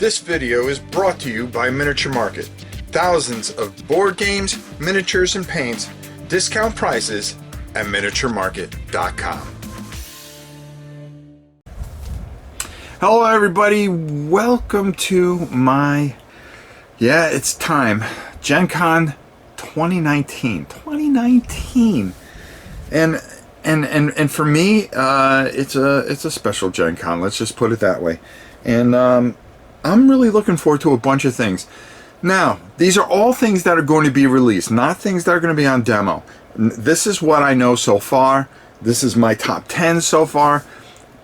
This video is brought to you by Miniature Market. Thousands of board games, miniatures, and paints, discount prices at miniaturemarket.com. Hello everybody, welcome to my, it's time, GenCon 2019. And for me, it's a special GenCon, let's just put it that way. And I'm really looking forward to a bunch of things. Now, these are all things that are going to be released, not things that are going to be on demo. This is what I know so far. This is my top 10 so far.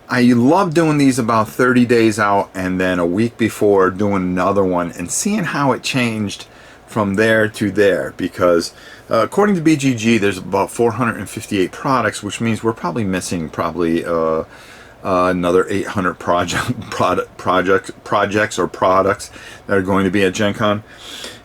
I love doing these about 30 days out and then a week before doing another one and seeing how it changed from there to there, because according to BGG there's about 458 products, which means we're probably missing another 800 projects or products that are going to be at GenCon.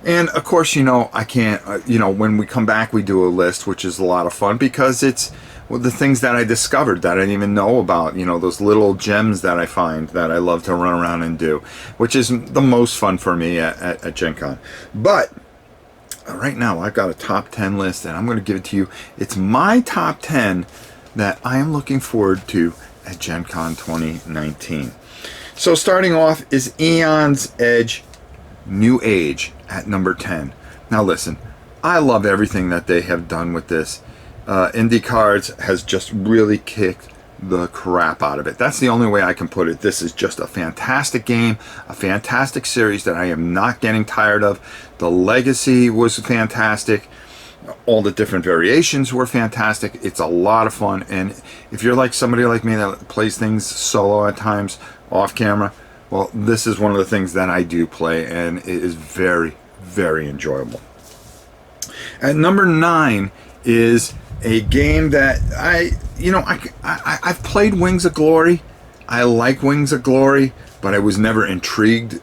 And of course, I can't, when we come back we do a list, which is a lot of fun because it's the things that I discovered that I didn't even know about, those little gems that I find that I love to run around and do, which is the most fun for me at GenCon. But right now I've got a top 10 list and I'm going to give it to you. It's my top 10 that I am looking forward to at GenCon 2019. So starting off is Eon's Edge New Age at number 10. Now listen, I love everything that they have done with this. Indie Cards has just really kicked the crap out of it. That's the only way I can put it. This is just a fantastic game, a fantastic series that I am not getting tired of. The legacy was fantastic. All the different variations were fantastic. It's a lot of fun, and if you're like somebody like me that plays things solo at times off camera, well, this is one of the things that I do play, and it is very, very enjoyable. At number 9 is a game that I've played Wings of Glory. I like Wings of Glory, but I was never intrigued,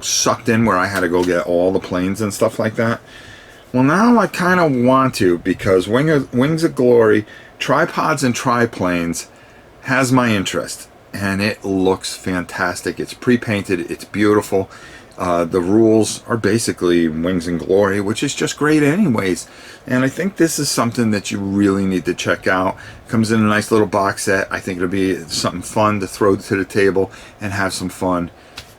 sucked in where I had to go get all the planes and stuff like that. Well, now I kind of want to, because Wings of Glory, Tripods and Triplanes has my interest, and it looks fantastic. It's pre-painted, it's beautiful. The rules are basically Wings and Glory, which is just great anyways. And I think this is something that you really need to check out. Comes in a nice little box set. I think it'll be something fun to throw to the table and have some fun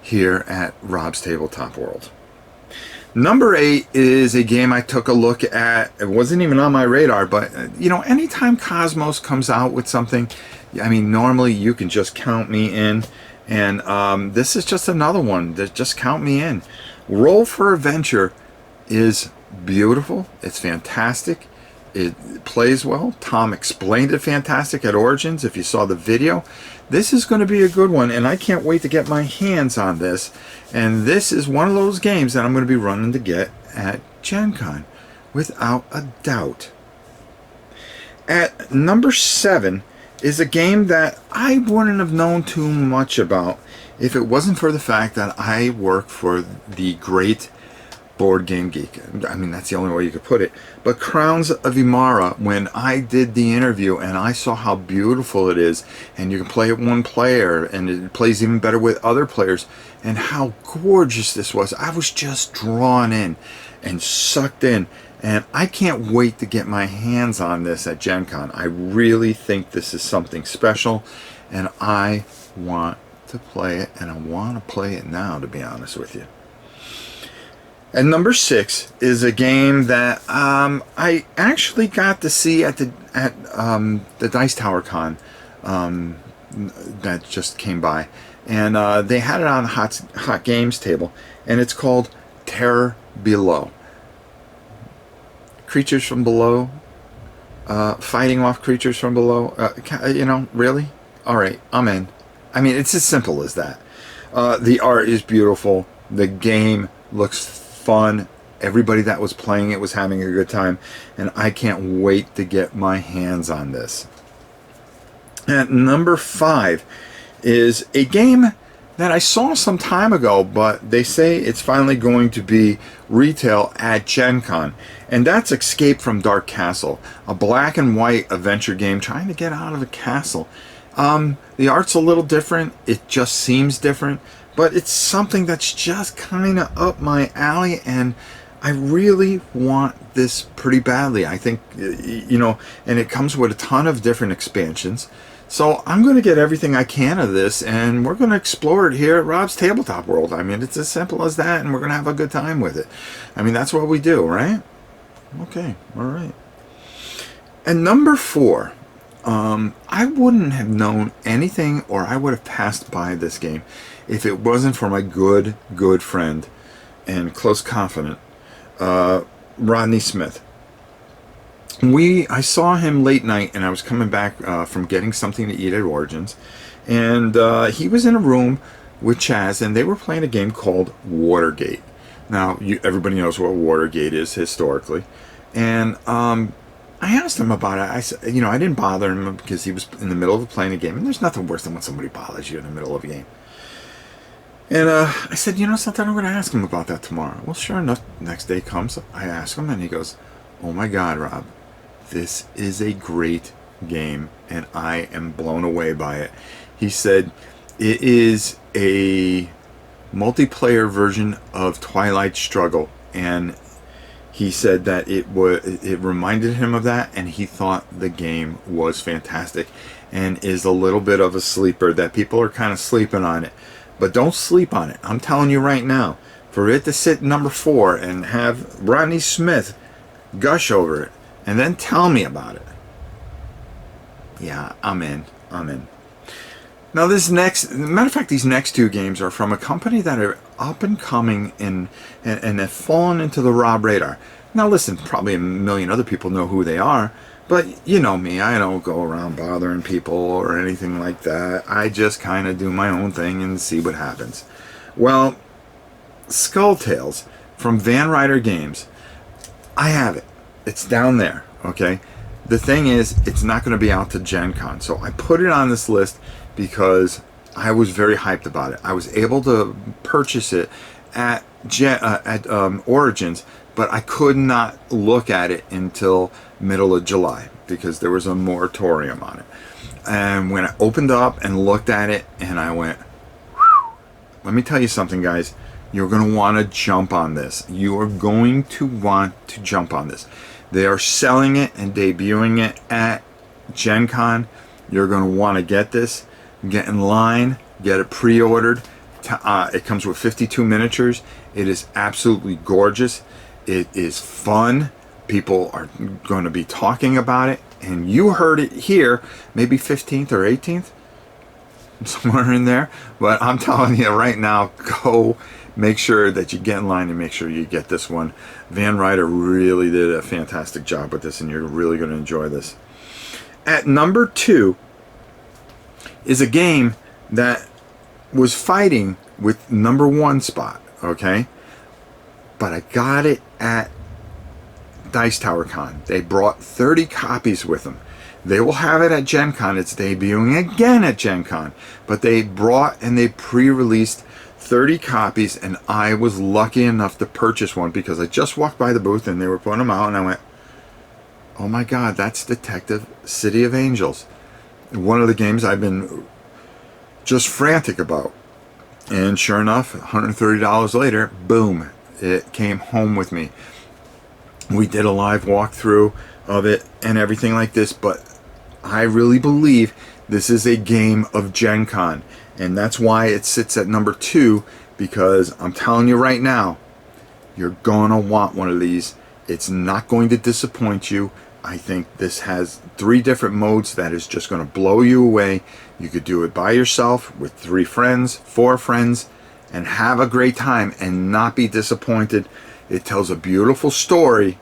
here at Rob's Tabletop World. Number 8 is a game I took a look at. It wasn't even on my radar, but anytime Cosmos comes out with something, normally you can just count me in. And this is just another one that just count me in. Roll for Adventure is beautiful. It's fantastic. It plays well. Tom explained it fantastic at Origins if you saw the video. This is going to be a good one, and I can't wait to get my hands on this. And this is one of those games that I'm going to be running to get at GenCon, without a doubt. At number 7 is a game that I wouldn't have known too much about if it wasn't for the fact that I work for the great Board Game Geek. That's the only way you could put it. But Crowns of Amarra, when I did the interview and I saw how beautiful it is, and you can play it one player and it plays even better with other players, and how gorgeous this was, I was just drawn in and sucked in. And I can't wait to get my hands on this at GenCon. I really think this is something special, and I want to play it, and I want to play it now, to be honest with you. And number 6 is a game that I actually got to see at the Dice Tower Con that just came by, and they had it on the Hot Games table, and it's called Terror Below. Creatures from below, fighting off creatures from below. Really? All right, I'm in. It's as simple as that. The art is beautiful. The game looks fun. Everybody that was playing it was having a good time, and I can't wait to get my hands on this. At number 5 is a game that I saw some time ago, but they say it's finally going to be retail at GenCon, and that's Escape from Dark Castle, a black and white adventure game trying to get out of a castle. The art's a little different, it just seems different, but it's something that's just kind of up my alley, and I really want this pretty badly. I think, you know, and it comes with a ton of different expansions. So I'm going to get everything I can of this, and we're going to explore it here at Rob's Tabletop World. I mean, it's as simple as that, and we're going to have a good time with it. I mean, that's what we do, right? Okay, all right. And number 4, I wouldn't have known anything, or I would have passed by this game if it wasn't for my good friend and close confidant, Rodney Smith. I saw him late night, and I was coming back from getting something to eat at Origins, and he was in a room with Chaz, and they were playing a game called Watergate. Now, everybody knows what Watergate is historically, and I asked him about it. I said, you know, I didn't bother him because he was in the middle of playing a game, and there's nothing worse than when somebody bothers you in the middle of a game. And I said, you know something, I'm going to ask him about that tomorrow. Well, sure enough, next day comes, I ask him, and he goes, oh my God, Rob, this is a great game, and I am blown away by it. He said it is a multiplayer version of Twilight Struggle, and he said that it reminded him of that, and he thought the game was fantastic, and is a little bit of a sleeper, that people are kind of sleeping on it. But don't sleep on it. I'm telling you right now, for it to sit number 4 and have Rodney Smith gush over it and then tell me about it, yeah, I'm in. Now matter of fact, these next 2 games are from a company that are up and coming and have fallen into the Rob radar. Now listen, probably a million other people know who they are, but you know me, I don't go around bothering people or anything like that. I just kind of do my own thing and see what happens. Well, Skull Tales from Van Ryder Games, I have it. It's down there, okay? The thing is, it's not going to be out to GenCon, so I put it on this list because I was very hyped about it. I was able to purchase it at Origins, but I could not look at it until middle of July because there was a moratorium on it. And when I opened up and looked at it, and I went, whew. Let me tell you something, guys. You're going to want to jump on this. You are going to want to jump on this. They are selling it and debuting it at GenCon. You're going to want to get this. Get in line. Get it pre-ordered. It comes with 52 miniatures. It is absolutely gorgeous. It is fun. People are going to be talking about it. And you heard it here, maybe 15th or 18th. Somewhere in there. But I'm telling you right now, go make sure that you get in line and make sure you get this one. Van Ryder really did a fantastic job with this, and you're really going to enjoy this. At number 2 is a game that was fighting with number 1 spot, okay? But I got it at Dice Tower Con. They brought 30 copies with them. They will have it at GenCon. It's debuting again at GenCon. But they brought and they pre-released 30 copies, and I was lucky enough to purchase one because I just walked by the booth and they were putting them out, and I went, oh my God, that's Detective City of Angels. One of the games I've been just frantic about. And sure enough, $130 later, boom, it came home with me. We did a live walkthrough of it and everything like this, but I really believe this is a game of GenCon. And that's why it sits at number 2, because I'm telling you right now, you're going to want one of these. It's not going to disappoint you. I think this has 3 different modes that is just going to blow you away. You could do it by yourself, with 3 friends, 4 friends, and have a great time and not be disappointed. It tells a beautiful story,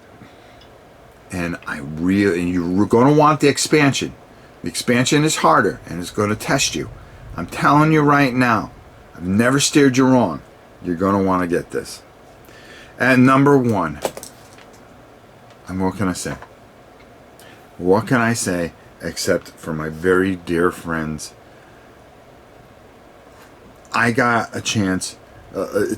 and you're going to want the expansion. The expansion is harder, and it's going to test you. I'm telling you right now, I've never steered you wrong. You're going to want to get this. At number 1, and what can I say? What can I say except for my very dear friends? I got a chance.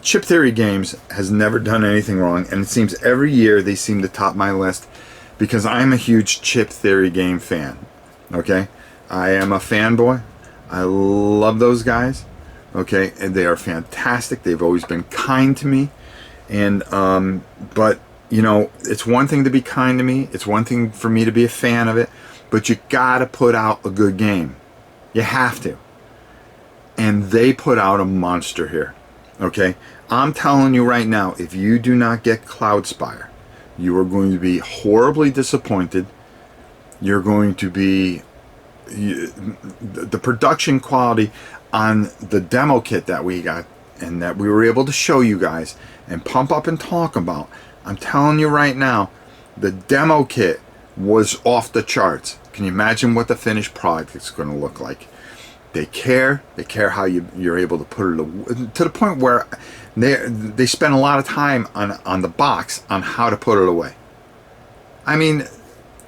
Chip Theory Games has never done anything wrong, and it seems every year they seem to top my list because I'm a huge Chip Theory game fan. Okay? I am a fanboy. I love those guys. Okay, and they are fantastic. They've always been kind to me, and but you know, it's one thing to be kind to me. It's one thing for me to be a fan of it, but you gotta put out a good game. You have to. And they put out a monster here. Okay, I'm telling you right now, if you do not get Cloudspire, you are going to be horribly disappointed. You're going to be the production quality on the demo kit that we got and that we were able to show you guys and pump up and talk about. I'm telling you right now, the demo kit was off the charts. Can you imagine what the finished product is going to look like? They care how you're able to put it to the point where they spend a lot of time on the box on how to put it away. I mean,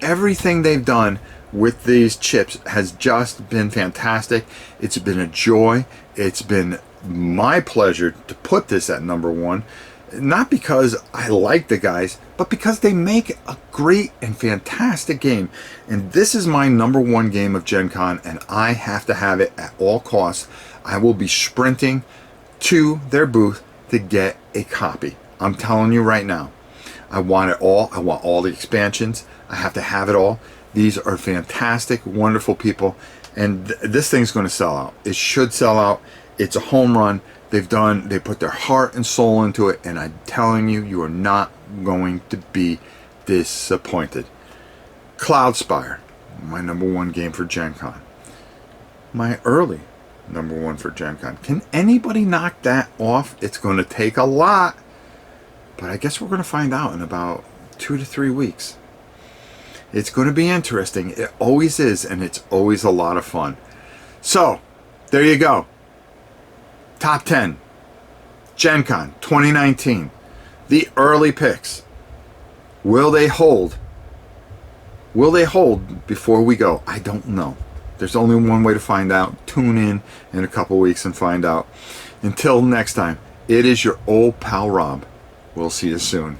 everything they've done with these chips has just been fantastic. It's been a joy. It's been my pleasure to put this at number one, not because I like the guys, but because they make a great and fantastic game. And this is my number one game of Gen Con, and I have to have it at all costs. I will be sprinting to their booth to get a copy. I'm telling you right now, I want it all. I want all the expansions. I have to have it all. These are fantastic, wonderful people, and this thing's going to sell out. It should sell out. It's a home run. They put their heart and soul into it, and I'm telling you, you are not going to be disappointed. Cloudspire, my number one game for Gen Con. My early number one for Gen Con. Can anybody knock that off? It's going to take a lot, but I guess we're going to find out in about 2 to 3 weeks. It's going to be interesting. It always is, and it's always a lot of fun. So, there you go. Top 10. Gen Con 2019. The early picks. Will they hold? Will they hold before we go? I don't know. There's only one way to find out. Tune in a couple weeks and find out. Until next time, it is your old pal Rob. We'll see you soon.